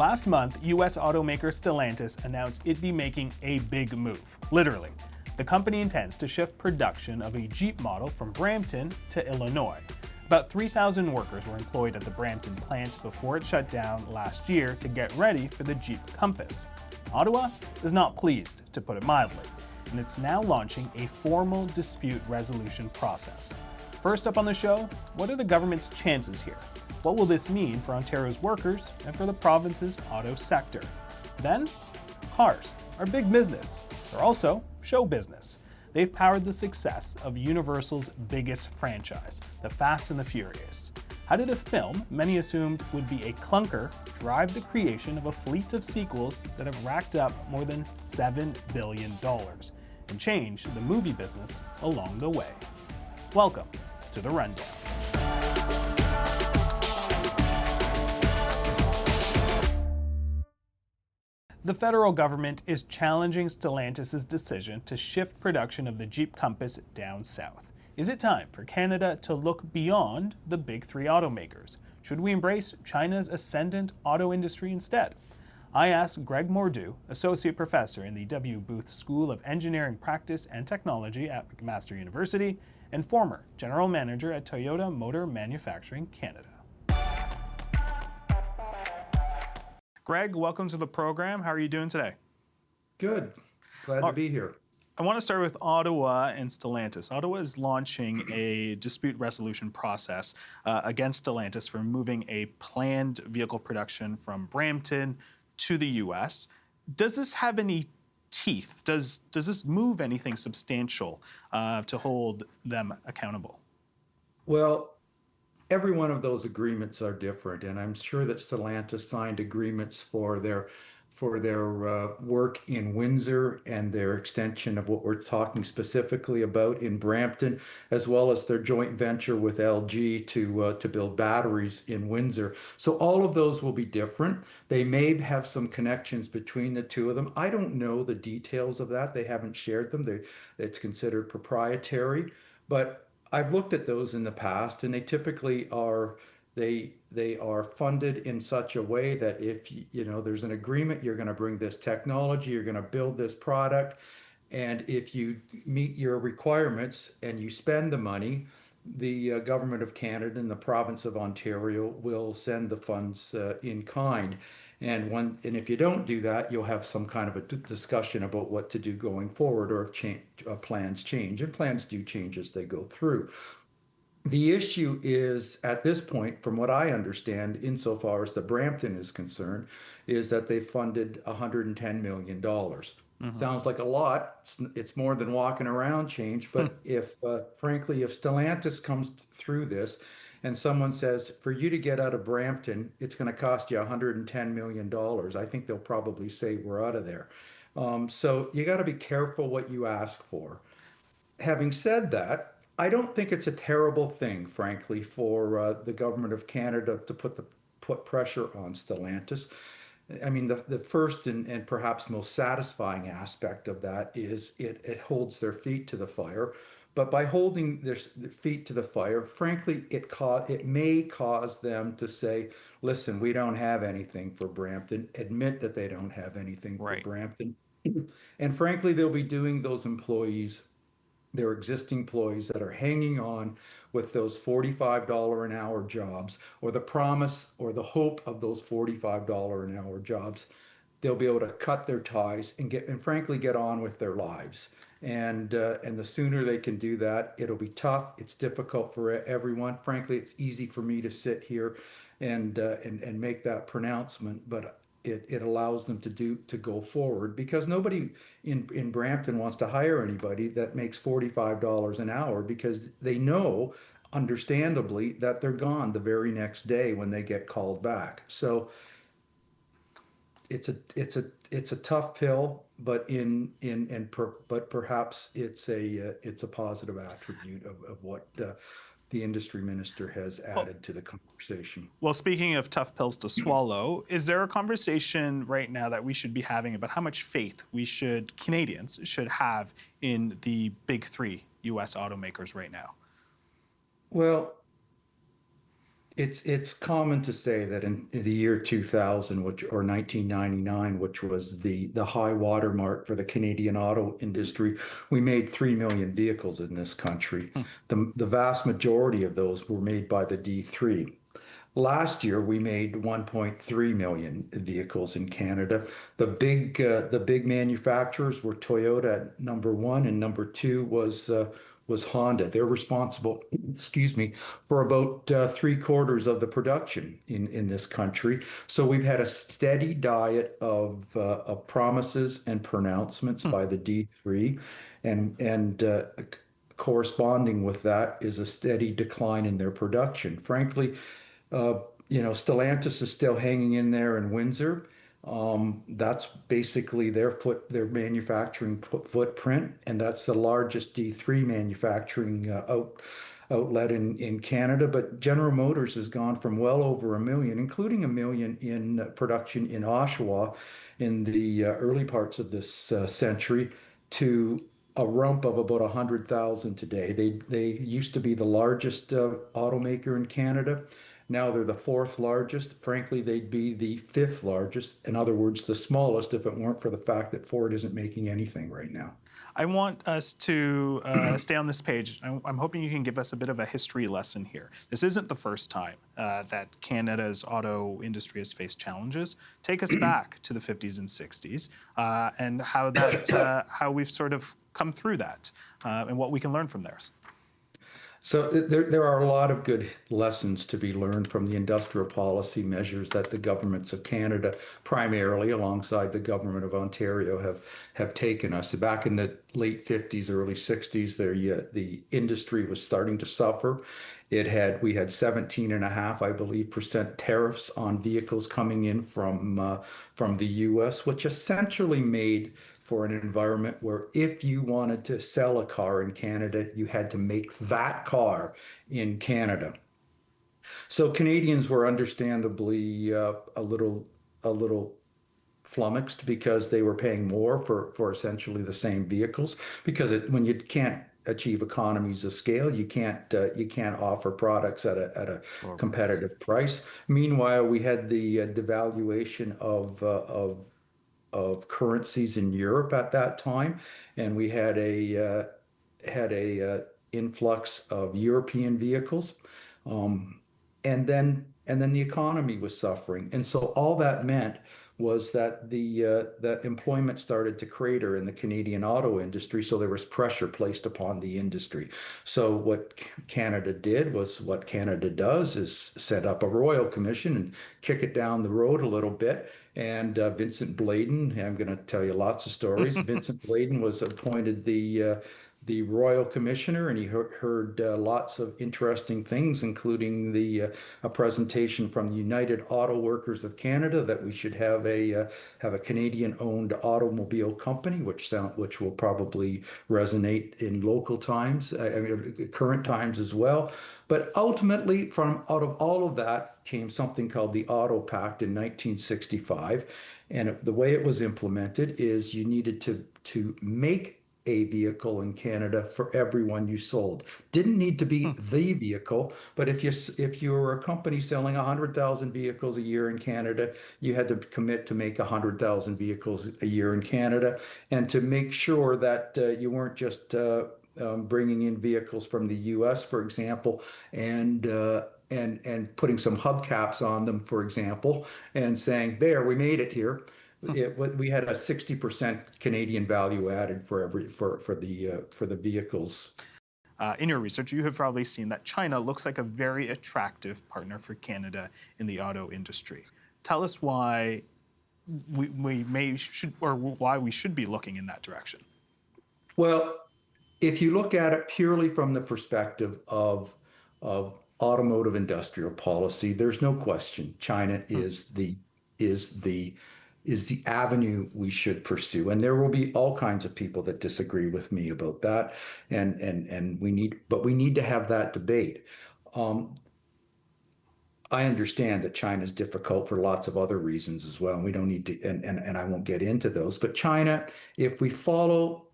Last month, US automaker Stellantis announced it'd be making a big move, literally. The company intends to shift production of a Jeep model from Brampton to Illinois. About 3,000 workers were employed at the Brampton plant before it shut down last year to get ready for the Jeep Compass. Ottawa is not pleased, to put it mildly, and it's now launching a formal dispute resolution process. First up on the show, what are the government's chances here? What will this mean for Ontario's workers and for the province's auto sector? Then, cars are big business. They're also show business. They've powered the success of Universal's biggest franchise, The Fast and the Furious. How did a film many assumed would be a clunker drive the creation of a fleet of sequels that have racked up more than $7 billion and changed the movie business along the way? Welcome to The Rundown. The federal government is challenging Stellantis' decision to shift production of the Jeep Compass down south. Is it time for Canada to look beyond the big three automakers? Should we embrace China's ascendant auto industry instead? I asked Greg Mordew, Associate Professor in the W. Booth School of Engineering Practice and Technology at McMaster University and former General Manager at Toyota Motor Manufacturing Canada. Greg, welcome to the program. How are you doing today? Good. Glad to be here. I want to start with Ottawa and Stellantis. Ottawa is launching a dispute resolution process against Stellantis for moving a planned vehicle production from Brampton to the U.S. Does this have any teeth? Does this move anything substantial to hold them accountable? Well, every one of those agreements are different, and I'm sure that Stellantis signed agreements for their work in Windsor and their extension of what we're talking specifically about in Brampton, as well as their joint venture with LG to build batteries in Windsor. So all of those will be different. They may have some connections between the two of them. I don't know the details of that. They haven't shared them. It's considered proprietary, but I've looked at those in the past, and they typically are they are funded in such a way that if there's an agreement, you're going to bring this technology, you're going to build this product, and if you meet your requirements and you spend the money, the government of Canada and the province of Ontario will send the funds in kind. And if you don't do that, you'll have some kind of a discussion about what to do going forward, or if plans change, and plans do change as they go through. The issue is, at this point, from what I understand, insofar as the Brampton is concerned, is that they funded $110 million. Sounds like a lot. It's more than walking around change. But frankly, if Stellantis comes through this and someone says, for you to get out of Brampton, it's going to cost you $110 million, I think they'll probably say we're out of there. So you got to be careful what you ask for. Having said that, I don't think it's a terrible thing, frankly, for the government of Canada to put pressure on Stellantis. I mean, the first and perhaps most satisfying aspect of that is it holds their feet to the fire. But by holding their feet to the fire, frankly, it may cause them to say, listen, we don't have anything for Brampton, admit that they don't have anything for Brampton. And frankly, they'll be doing those employees, their existing employees that are hanging on with those $45 an hour jobs, or the promise or the hope of those $45 an hour jobs. They'll be able to cut their ties and frankly get on with their lives. And the sooner they can do that, it'll be tough. It's difficult for everyone. Frankly, it's easy for me to sit here and make that pronouncement, but it allows them to go forward, because nobody in Brampton wants to hire anybody that makes $45 an hour, because they know, understandably, that they're gone the very next day when they get called back. So it's a tough pill, but perhaps it's a positive attribute of what the industry minister has added to the conversation. Well, speaking of tough pills to swallow, is there a conversation right now that we should be having about how much faith Canadians should have in the big three U.S. automakers right now? Well, It's common to say that in the year 2000, which or 1999, which was the high water mark for the Canadian auto industry, we made 3 million vehicles in this country. Hmm. The vast majority of those were made by the D3. Last year, we made 1.3 million vehicles in Canada. The big manufacturers were Toyota at number one, and number two was Honda. They're responsible, excuse me, for about three-quarters of the production in this country. So we've had a steady diet of promises and pronouncements Hmm. by the D3, and corresponding with that is a steady decline in their production. Frankly, uh, Stellantis is still hanging in there in Windsor. That's basically their manufacturing footprint, and that's the largest D3 manufacturing outlet in Canada. But General Motors has gone from well over a million, including a million in production in Oshawa in the early parts of this century, to a rump of about 100,000 today. They used to be the largest automaker in Canada. Now they're the fourth largest. Frankly, they'd be the fifth largest. In other words, the smallest if it weren't for the fact that Ford isn't making anything right now. I want us to stay on this page. I'm hoping you can give us a bit of a history lesson here. This isn't the first time that Canada's auto industry has faced challenges. Take us back to the 50s and 60s and how we've sort of come through that and what we can learn from theirs. So there are a lot of good lessons to be learned from the industrial policy measures that the governments of Canada, primarily alongside the government of Ontario, have taken us. Back in the late 50s, early 60s, the industry was starting to suffer. We had 17 and a half, I believe, percent tariffs on vehicles coming in from the US, which essentially made for an environment where if you wanted to sell a car in Canada, you had to make that car in Canada. So Canadians were understandably a little flummoxed because they were paying more for essentially the same vehicles. Because when you can't achieve economies of scale, you can't offer products at a Lower price. competitive price. Meanwhile, we had the devaluation of currencies in Europe at that time, and we had a influx of European vehicles, um, and then the economy was suffering, and so all that meant was that employment started to crater in the Canadian auto industry. So there was pressure placed upon the industry. So what Canada did was what Canada does is set up a royal commission and kick it down the road a little bit. And Vincent Bladen, I'm going to tell you lots of stories. Vincent Bladen was appointed the royal commissioner, and he heard lots of interesting things, including a presentation from the United Auto Workers of Canada that we should have a Canadian-owned automobile company, which will probably resonate in local times, I mean, current times as well. But ultimately, from out of all of that came something called the Auto Pact in 1965, and the way it was implemented is you needed to make a vehicle in Canada for everyone you sold. Didn't need to be the vehicle, but if you were a company selling 100,000 vehicles a year in Canada, you had to commit to make 100,000 vehicles a year in Canada, and to make sure that you weren't just bringing in vehicles from the U.S., for example, and putting some hubcaps on them, for example, and saying, "There, we made it here." We had a 60% Canadian value added for the vehicles. In your research, you have probably seen that China looks like a very attractive partner for Canada in the auto industry. Tell us why why we should be looking in that direction. Well, if you look at it purely from the perspective of automotive industrial policy, there's no question China Hmm. is the is the avenue we should pursue. And there will be all kinds of people that disagree with me about that. And we need to have that debate. Um, I understand that China is difficult for lots of other reasons as well. And we don't need to, and I won't get into those. But China, if we follow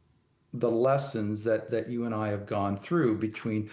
the lessons that you and I have gone through between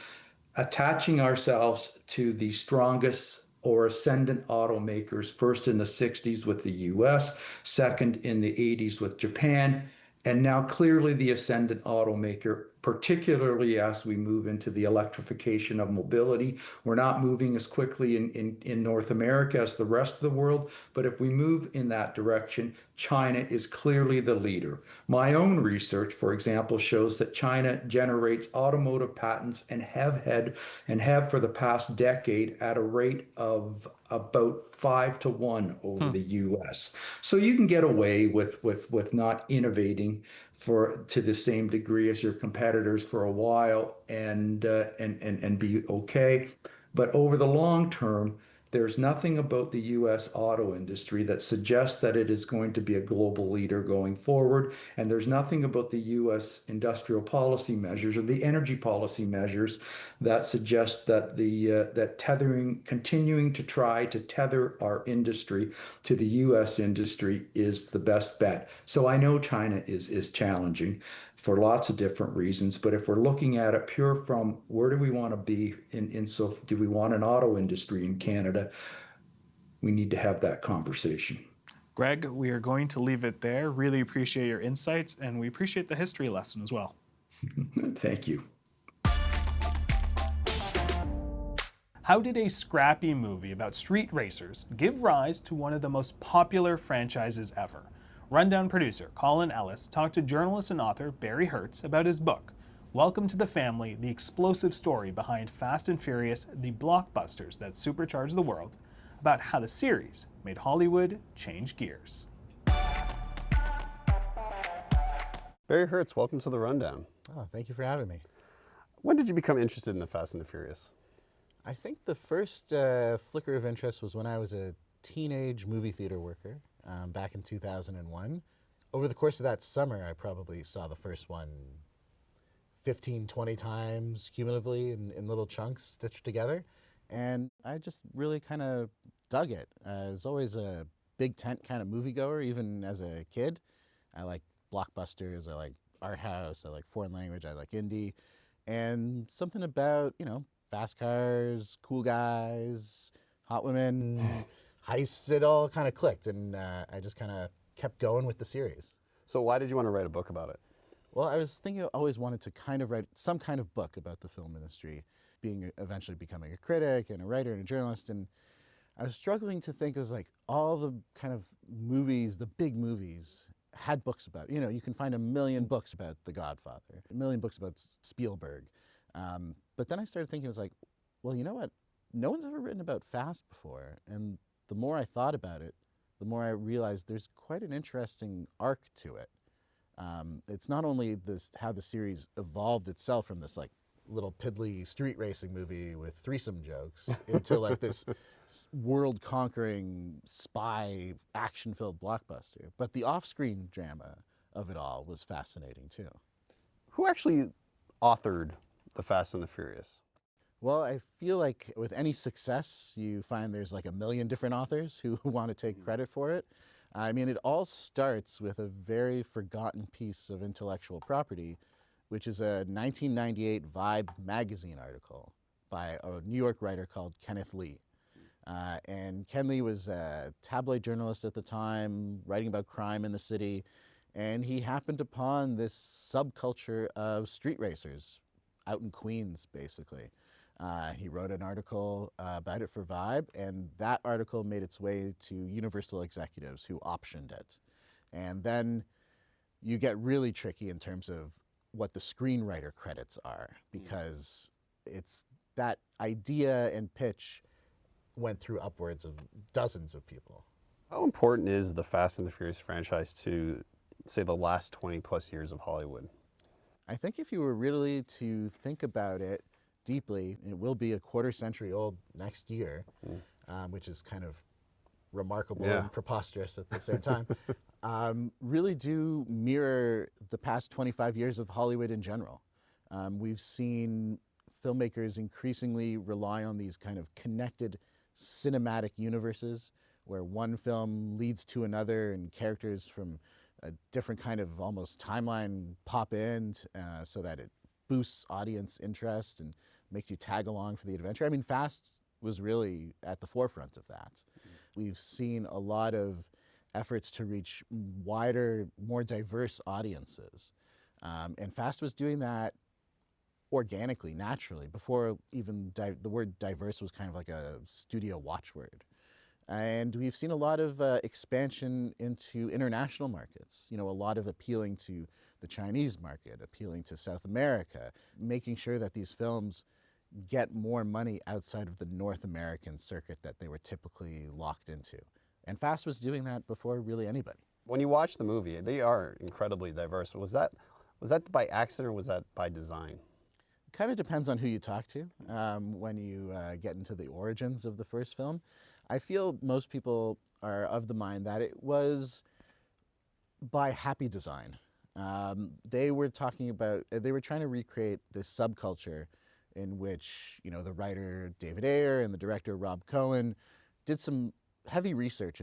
attaching ourselves to the strongest or ascendant automakers, first in the 60s with the US, second in the 80s with Japan, and now clearly the ascendant automaker, particularly as we move into the electrification of mobility. We're not moving as quickly in North America as the rest of the world, but if we move in that direction, China is clearly the leader. My own research, for example, shows that China generates automotive patents and have for the past decade at a rate of about 5 to 1 over Hmm. the US. So you can get away with not innovating to the same degree as your competitors for a while and be okay. But over the long term, there's nothing about the US auto industry that suggests that it is going to be a global leader going forward. And there's nothing about the US industrial policy measures or the energy policy measures that suggest that continuing to try to tether our industry to the US industry is the best bet. So I know China is challenging for lots of different reasons. But if we're looking at it pure from where do we want to be so do we want an auto industry in Canada? We need to have that conversation. Greg, we are going to leave it there. Really appreciate your insights, and we appreciate the history lesson as well. Thank you. How did a scrappy movie about street racers give rise to one of the most popular franchises ever? Rundown producer Colin Ellis talked to journalist and author Barry Hertz about his book, Welcome to the Family, the explosive story behind Fast and Furious, the blockbusters that supercharged the world, about how the series made Hollywood change gears. Barry Hertz, welcome to the Rundown. Oh, thank you for having me. When did you become interested in the Fast and the Furious? I think the first flicker of interest was when I was a teenage movie theater worker back in 2001. Over the course of that summer, I probably saw the first one 15, 20 times cumulatively in little chunks stitched together. And I just really kind of dug it. I was always a big tent kind of moviegoer, even as a kid. I like blockbusters, I like art house, I like foreign language, I like indie. And something about, fast cars, cool guys, hot women, heists, it all kind of clicked. And I just kind of kept going with the series. So why did you want to write a book about it? Well, I was thinking I always wanted to kind of write some kind of book about the film industry, eventually becoming a critic and a writer and a journalist. And I was struggling to think, it was like all the kind of movies, the big movies, had books about it. You can find a million books about The Godfather, a million books about Spielberg. But then I started thinking, I was like, well, you know what? No one's ever written about Fast before. And the more I thought about it, the more I realized there's quite an interesting arc to it. It's not only how the series evolved itself from this like little piddly street racing movie with threesome jokes into like this world-conquering spy action-filled blockbuster, but the off-screen drama of it all was fascinating too. Who actually authored The Fast and the Furious? Well, I feel like with any success, you find there's like a million different authors who want to take credit for it. I mean, it all starts with a very forgotten piece of intellectual property, which is a 1998 Vibe magazine article by a New York writer called Kenneth Lee. And Ken Lee was a tabloid journalist at the time, writing about crime in the city, and he happened upon this subculture of street racers out in Queens, basically. He wrote an article about it for Vibe, and that article made its way to Universal executives who optioned it. And then you get really tricky in terms of what the screenwriter credits are, because it's that idea and pitch went through upwards of dozens of people. How important is the Fast and the Furious franchise to, say, the last 20 plus years of Hollywood? I think if you were really to think about it deeply, it will be a quarter century old next year, which is kind of remarkable and preposterous at the same time, really do mirror the past 25 years of Hollywood in general. We've seen filmmakers increasingly rely on these kind of connected cinematic universes where one film leads to another and characters from a different kind of almost timeline pop in so that it boosts audience interest and makes you tag along for the adventure. I mean, Fast was really at the forefront of that. We've seen a lot of efforts to reach wider, more diverse audiences. And Fast was doing that organically, naturally, before even the word diverse was kind of like a studio watchword. And we've seen a lot of expansion into international markets, a lot of appealing to the Chinese market, appealing to South America, making sure that these films get more money outside of the North American circuit that they were typically locked into. And Fast was doing that before really anybody. When you watch the movie, they are incredibly diverse. Was that by accident or was that by design? Kind of depends on who you talk to when you get into the origins of the first film. I feel most people are of the mind that it was by happy design. They were trying to recreate this subculture in which, the writer David Ayer and the director Rob Cohen did some heavy research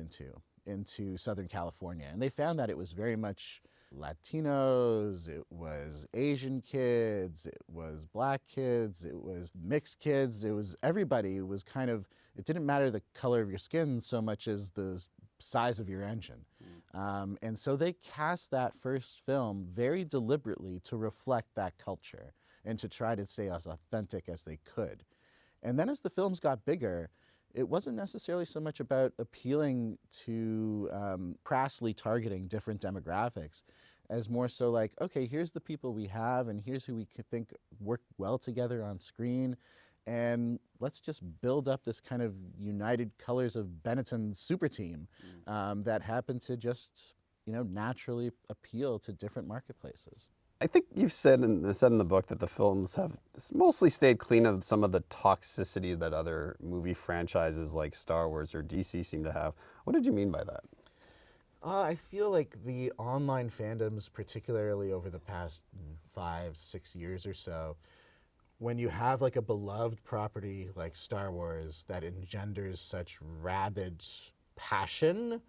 into Southern California. And they found that it was very much Latinos, it was Asian kids, it was black kids, it was mixed kids, it was everybody. It didn't matter the color of your skin so much as the size of your engine. And so they cast that first film very deliberately to reflect that culture and to try to stay as authentic as they could. And then as the films got bigger, it wasn't necessarily so much about appealing to crassly targeting different demographics as more so like, okay, here's the people we have and here's who we think work well together on screen. And let's just build up this kind of United Colors of Benetton super team that happened to just, naturally appeal to different marketplaces. I think you've said in the book that the films have mostly stayed clean of some of the toxicity that other movie franchises like Star Wars or DC seem to have. What did you mean by that? I feel like the online fandoms, particularly over the past 5-6 years or so, when you have like a beloved property like Star Wars that engenders such rabid passion,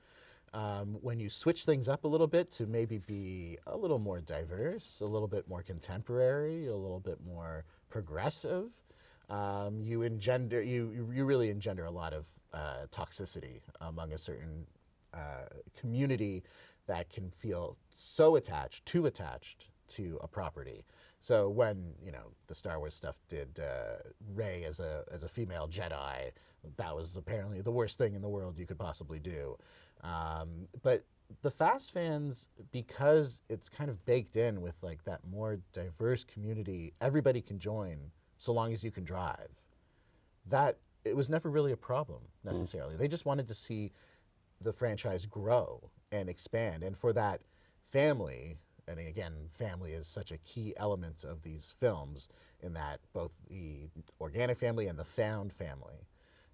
when you switch things up a little bit to maybe be a little more diverse, a little bit more contemporary, a little bit more progressive, you really engender a lot of toxicity among a certain community that can feel so attached to a property. So when the Star Wars stuff did Rey as a female Jedi, that was apparently the worst thing in the world you could possibly do. But the Fast fans, because it's kind of baked in with like that more diverse community, everybody can join so long as you can drive. That it was never really a problem necessarily. They just wanted to see the franchise grow and expand, and for that family. And again, family is such a key element of these films in that both the organic family and the found family,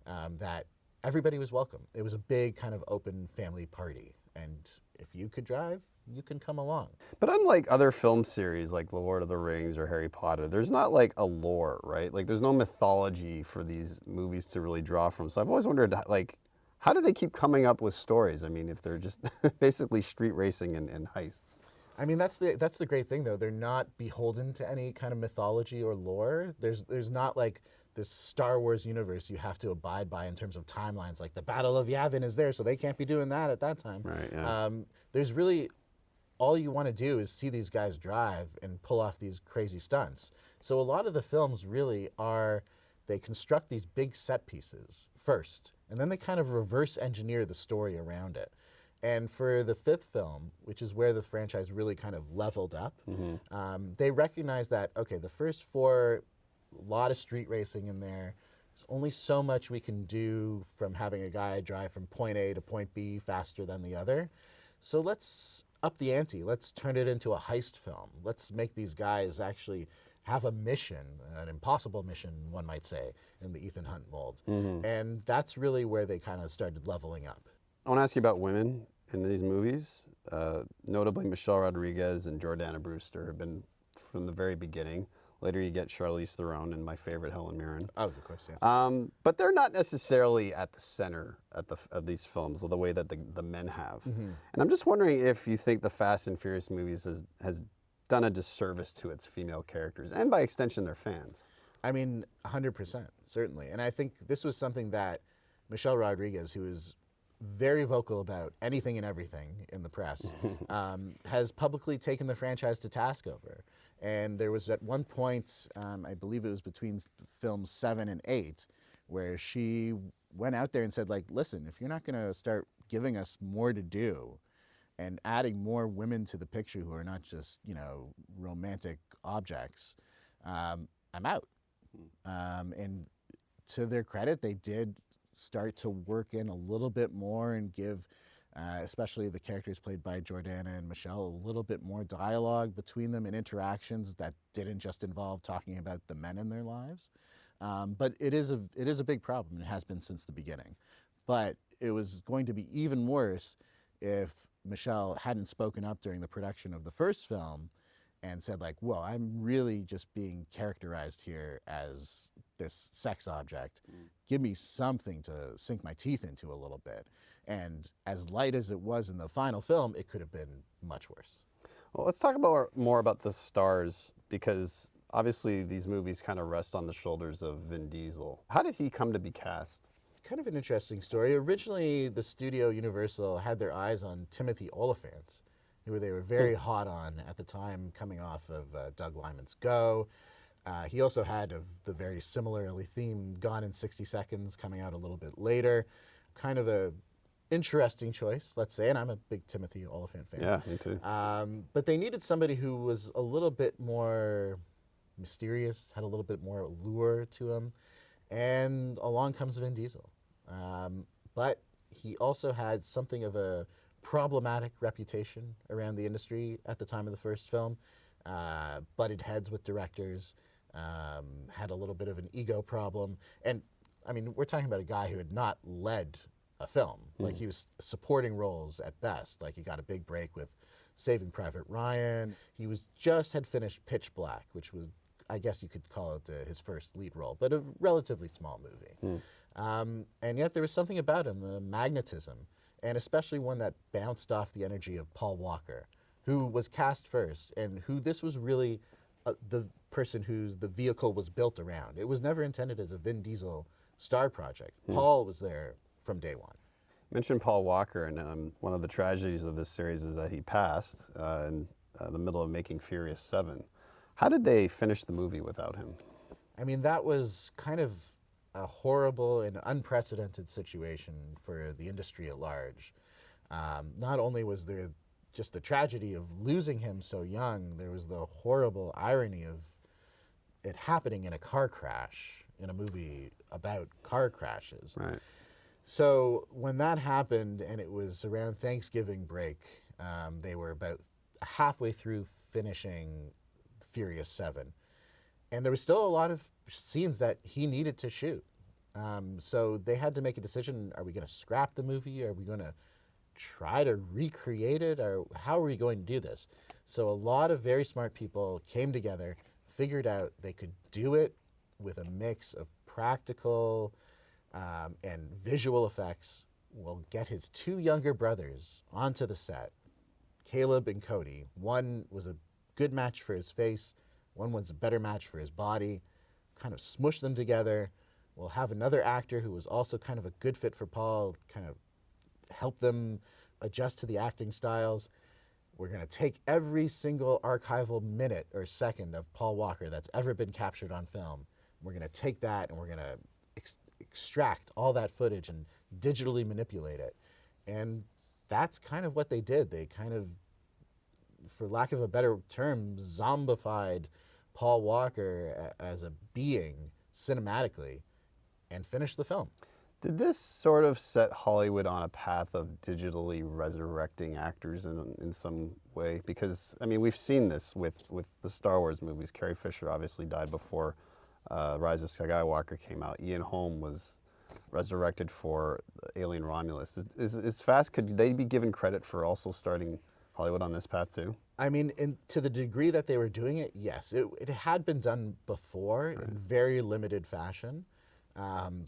that everybody was welcome. It was a big kind of open family party. And if you could drive, you can come along. But unlike other film series like The Lord of the Rings or Harry Potter, there's not like a lore, right? Like there's no mythology for these movies to really draw from. So I've always wondered, like, how do they keep coming up with stories? I mean, if they're just basically street racing and heists. I mean, that's the great thing, though. They're not beholden to any kind of mythology or lore. There's not like this Star Wars universe you have to abide by in terms of timelines. Like the Battle of Yavin is there, so they can't be doing that at that time. Right. Yeah. There's really all you want to do is see these guys drive and pull off these crazy stunts. So a lot of the films really they construct these big set pieces first, and then they kind of reverse engineer the story around it. And for the fifth film, which is where the franchise really kind of leveled up, they recognized that, okay, the first four, a lot of street racing in there. There's only so much we can do from having a guy drive from point A to point B faster than the other. So let's up the ante. Let's turn it into a heist film. Let's make these guys actually have a mission, an impossible mission, one might say, in the Ethan Hunt mold. And that's really where they kind of started leveling up. I want to ask you about women in these movies. Notably, Michelle Rodriguez and Jordana Brewster have been from the very beginning. Later, you get Charlize Theron and my favorite, Helen Mirren. Oh, of course, yes. But they're not necessarily at the center of these films, the way that the men have. And I'm just wondering if you think the Fast and Furious movies has done a disservice to its female characters, and by extension, their fans. I mean, 100%, certainly. And I think this was something that Michelle Rodriguez, who is very vocal about anything and everything in the press, has publicly taken the franchise to task over. And there was at one point, I believe it was between films 7 and 8, where she went out there and said, like, listen, if you're not going to start giving us more to do and adding more women to the picture who are not just, you know, romantic objects, I'm out. And to their credit, they did start to work in a little bit more and give, especially the characters played by Jordana and Michelle, a little bit more dialogue between them and interactions that didn't just involve talking about the men in their lives. But it is a big problem. It has been since the beginning. But it was going to be even worse if Michelle hadn't spoken up during the production of the first film and said, like, well, I'm really just being characterized here as this sex object. Give me something to sink my teeth into a little bit. And as light as it was in the final film, it could have been much worse. Well, let's talk more about the stars, because obviously these movies kind of rest on the shoulders of Vin Diesel. How did he come to be cast? It's kind of an interesting story. Originally, the studio Universal had their eyes on Timothy Olyphant, who they were very hot on at the time, coming off of Doug Liman's Go. He also had the very similarly themed Gone in 60 Seconds coming out a little bit later. Kind of a interesting choice, let's say, and I'm a big Timothy Olyphant fan. Yeah, me too. But they needed somebody who was a little bit more mysterious, had a little bit more allure to him, and along comes Vin Diesel. But he also had something of a problematic reputation around the industry at the time of the first film, butted heads with directors, had a little bit of an ego problem. And I mean, we're talking about a guy who had not led a film. Like, he was supporting roles at best. Like, he got a big break with Saving Private Ryan. He had finished Pitch Black, which was, I guess you could call it his first lead role, but a relatively small movie. And yet there was something about him, a magnetism, and especially one that bounced off the energy of Paul Walker, who was cast first, and who this was really the person whose the vehicle was built around. It was never intended as a Vin Diesel star project. Paul was there from day one. You mentioned Paul Walker, and one of the tragedies of this series is that he passed in the middle of making Furious 7. How did they finish the movie without him? I mean, that was kind of a horrible and unprecedented situation for the industry at large. Not only was there just the tragedy of losing him so young, there was the horrible irony of it happening in a car crash, in a movie about car crashes. Right. So when that happened, and it was around Thanksgiving break, they were about halfway through finishing Furious 7. And there was still a lot of scenes that he needed to shoot. So they had to make a decision. Are we going to scrap the movie? Are we going to try to recreate it? Or how are we going to do this? So a lot of very smart people came together, figured out they could do it with a mix of practical and visual effects. Will get his two younger brothers onto the set, Caleb and Cody. One was a good match for his face. One was a better match for his body. Kind of smush them together. We'll have another actor who was also kind of a good fit for Paul, kind of help them adjust to the acting styles. We're going to take every single archival minute or second of Paul Walker that's ever been captured on film. We're going to take that and we're going to extract all that footage and digitally manipulate it. And that's kind of what they did. They kind of, for lack of a better term, zombified Paul Walker as a being cinematically and finished the film. Did this sort of set Hollywood on a path of digitally resurrecting actors in some way? Because, I mean, we've seen this with the Star Wars movies. Carrie Fisher obviously died before Rise of Skywalker came out. Ian Holm was resurrected for Alien Romulus. Could they be given credit for also starting Hollywood on this path too? I mean, to the degree that they were doing it, yes. It had been done before in very limited fashion.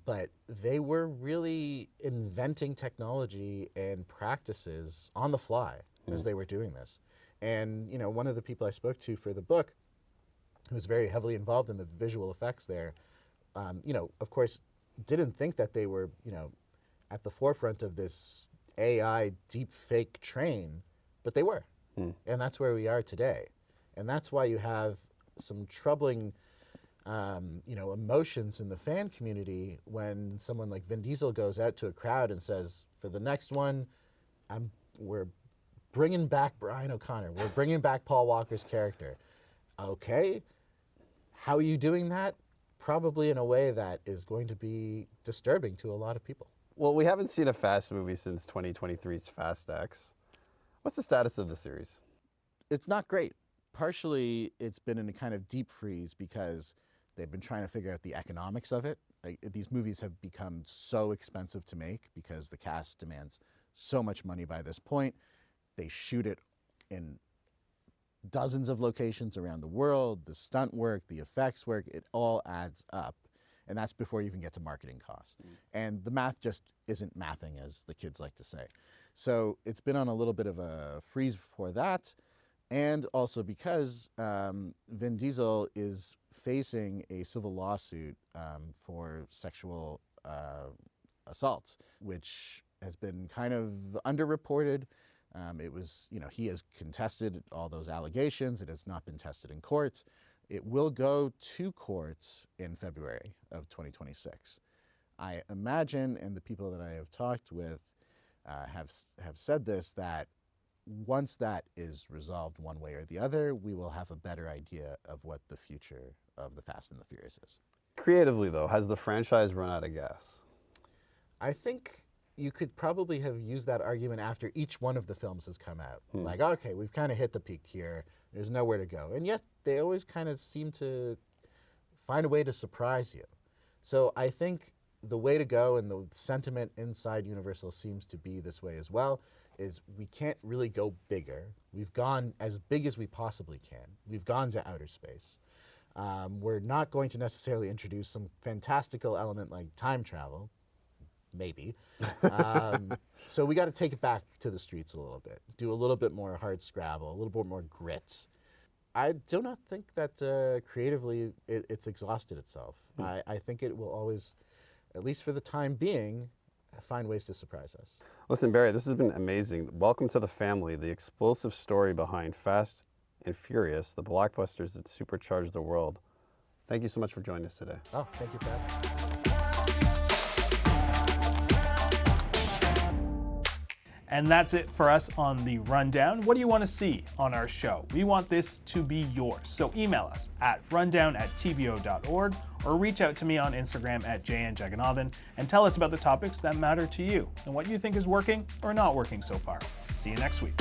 But they were really inventing technology and practices on the fly as they were doing this. And, you know, one of the people I spoke to for the book who was very heavily involved in the visual effects there, of course, didn't think that they were, at the forefront of this AI deep fake train, but they were. And that's where we are today. And that's why you have some troubling, emotions in the fan community when someone like Vin Diesel goes out to a crowd and says, for the next one, we're bringing back Brian O'Connor. We're bringing back Paul Walker's character. Okay, how are you doing that? Probably in a way that is going to be disturbing to a lot of people. Well, we haven't seen a Fast movie since 2023's Fast X. What's the status of the series? It's not great. Partially, it's been in a kind of deep freeze because they've been trying to figure out the economics of it. These movies have become so expensive to make because the cast demands so much money by this point. They shoot it in dozens of locations around the world. The stunt work, the effects work, it all adds up. And that's before you even get to marketing costs. And the math just isn't mathing, as the kids like to say. So it's been on a little bit of a freeze for that. And also because Vin Diesel is facing a civil lawsuit for sexual assault, which has been kind of underreported. It was, he has contested all those allegations. It has not been tested in court. It will go to court in February of 2026. I imagine, and the people that I have talked with have said this, that once that is resolved one way or the other, we will have a better idea of what the future of the Fast and the Furious is. Creatively, though, has the franchise run out of gas? I think you could probably have used that argument after each one of the films has come out. Like, okay, we've kind of hit the peak here. There's nowhere to go. And yet they always kind of seem to find a way to surprise you. So I think the way to go, and the sentiment inside Universal seems to be this way as well, is we can't really go bigger. We've gone as big as we possibly can. We've gone to outer space. We're not going to necessarily introduce some fantastical element like time travel, maybe. So we got to take it back to the streets a little bit, do a little bit more hard scrabble, a little bit more grit. I do not think that creatively it's exhausted itself. I think it will always, at least for the time being, find ways to surprise us. Listen, Barry, this has been amazing. Welcome to the family, the explosive story behind Fast and Furious, the blockbusters that supercharged the world. Thank you so much for joining us today. Oh, thank you for having me. And that's it for us on the rundown. What do you want to see on our show? We want this to be yours. So email us at rundown@tvo.org or reach out to me on Instagram at jnjaganathan and tell us about the topics that matter to you and what you think is working or not working so far. See you next week.